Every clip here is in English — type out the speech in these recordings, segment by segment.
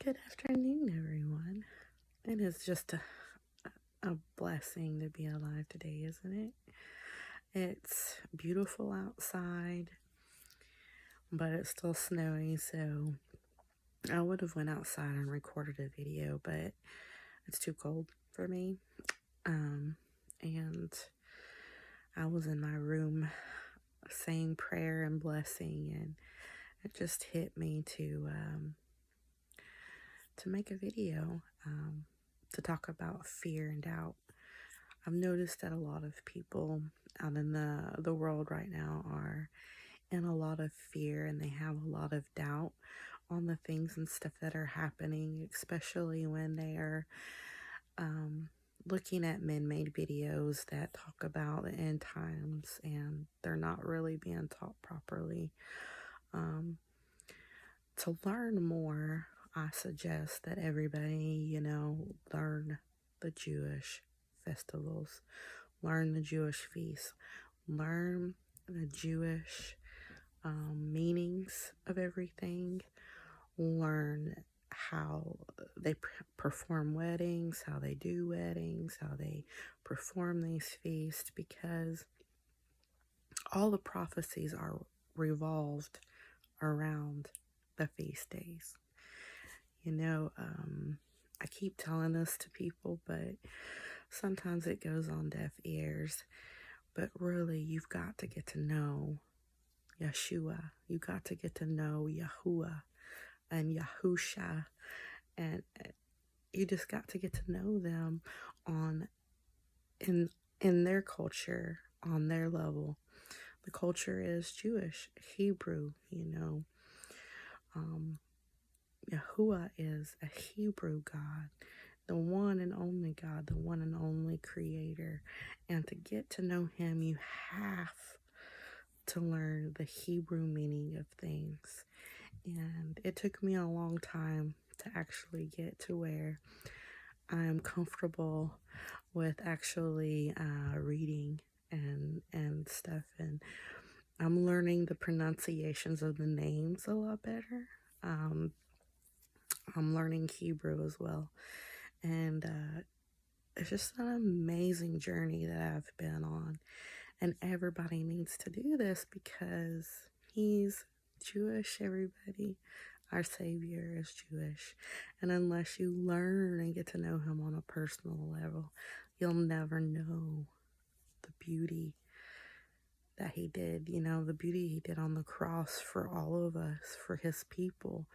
Good afternoon, everyone. It is just a blessing to be alive today, isn't it? It's beautiful outside, but it's still snowy, so I would have went outside and recorded a video, but it's too cold for me. And I was in my room saying prayer and blessing, and it just hit me to make a video to talk about fear and doubt. I've noticed that a lot of people out in the world right now are in a lot of fear, and they have a lot of doubt on the things and stuff that are happening, especially when they are looking at man-made videos that talk about the end times, and they're not really being taught properly. To learn more, I suggest that everybody, learn the Jewish festivals, learn the Jewish feasts, learn the Jewish meanings of everything, learn how they perform weddings, how they do weddings, how they perform these feasts, because all the prophecies are revolved around the feast days. I keep telling this to people, but sometimes it goes on deaf ears. But really, you've got to get to know Yeshua. You got to get to know Yahuwah and Yahusha, and you just got to get to know them in their culture, on their level. The culture is Jewish, Hebrew. Yahuwah is a Hebrew God, the one and only God, the one and only creator. And to get to know him, you have to learn the Hebrew meaning of things. And it took me a long time to actually get to where I am comfortable with actually reading and stuff. And I'm learning the pronunciations of the names a lot better. I'm learning Hebrew as well. And it's just an amazing journey that I've been on. And everybody needs to do this because he's Jewish, everybody. Our Savior is Jewish. And unless you learn and get to know him on a personal level, you'll never know the beauty that he did. The beauty he did on the cross for all of us, for his people,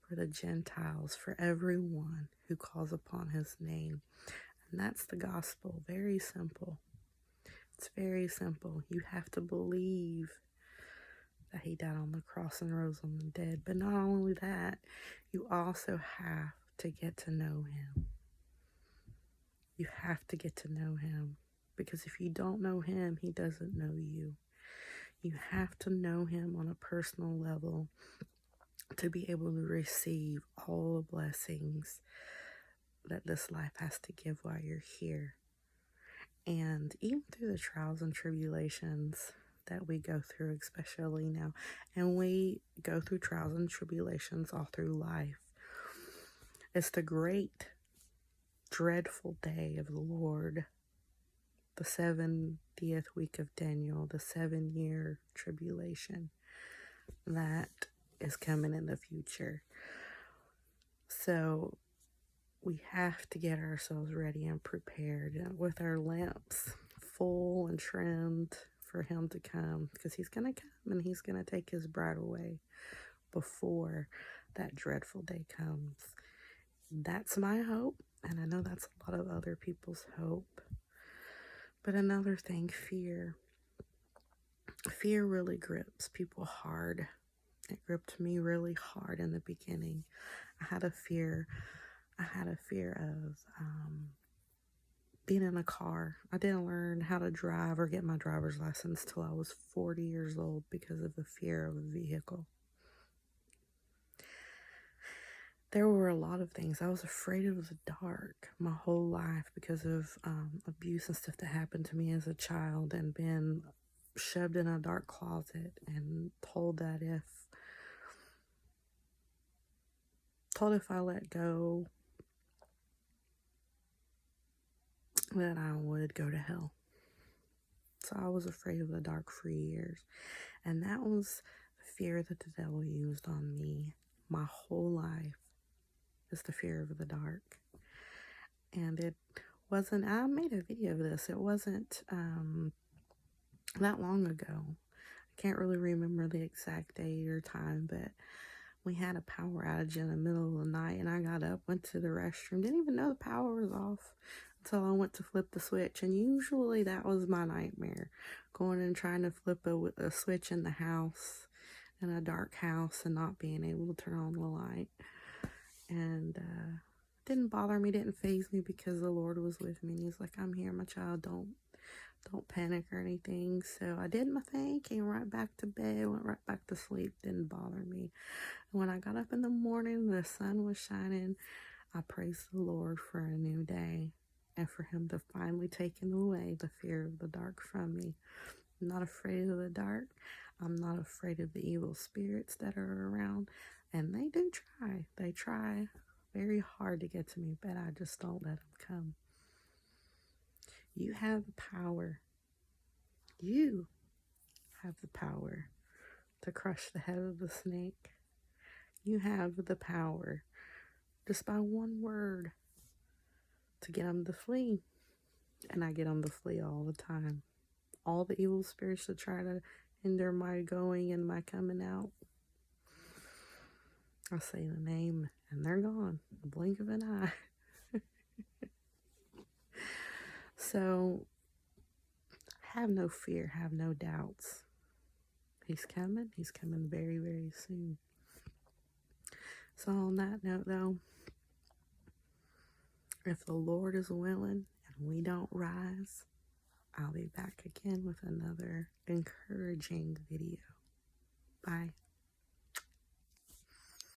for the Gentiles, for everyone who calls upon his name. And that's the gospel. Very simple. It's very simple. You have to believe that he died on the cross and rose on the dead. But not only that, you also have to get to know him. You have to get to know him. Because if you don't know him, he doesn't know you. You have to know him on a personal level to be able to receive all the blessings that this life has to give while you're here. And even through the trials and tribulations that we go through, especially now, and we go through trials and tribulations all through life, it's the great, dreadful day of the Lord, the 70th week of Daniel, the 7-year tribulation that is coming in the future. So we have to get ourselves ready and prepared with our lamps full and trimmed for him to come, because he's going to come and he's going to take his bride away before that dreadful day comes. That's my hope, and I know that's a lot of other people's hope. But another thing, fear. Fear really grips people hard. It gripped me really hard in the beginning. I had a fear of being in a car. I didn't learn how to drive or get my driver's license till I was 40 years old because of the fear of a vehicle. There were a lot of things. I was afraid of the dark my whole life because of abuse and stuff that happened to me as a child, and being shoved in a dark closet and told that told if I let go that I would go to hell. So I was afraid of the dark for years. And that was the fear that the devil used on me my whole life, is the fear of the dark. And it wasn't, I made a video of this, it wasn't that long ago. I can't really remember the exact date or time, but we had a power outage in the middle of the night, and I got up, went to the restroom, didn't even know the power was off until I went to flip the switch. And usually that was my nightmare, going and trying to flip a switch in the house, in a dark house, and not being able to turn on the light. And didn't bother me, didn't faze me, because the Lord was with me. And He's like, I'm here, my child, don't panic or anything. So I did my thing, came right back to bed, went right back to sleep, didn't bother me. And when I got up in the morning, the sun was shining. I praised the Lord for a new day and for Him to finally taking away the fear of the dark from me. I'm not afraid of the dark. I'm not afraid of the evil spirits that are around. And they do try. They try very hard to get to me, but I just don't let them come. You have the power. You have the power to crush the head of the snake. You have the power, just by one word, to get them to flee. And I get them to flee all the time. All the evil spirits that try to hinder my going and my coming out, I say the name and they're gone, the blink of an eye. So have no fear, have no doubts. He's coming very, very soon. So on that note though, if the Lord is willing and we don't rise, I'll be back again with another encouraging video. Bye.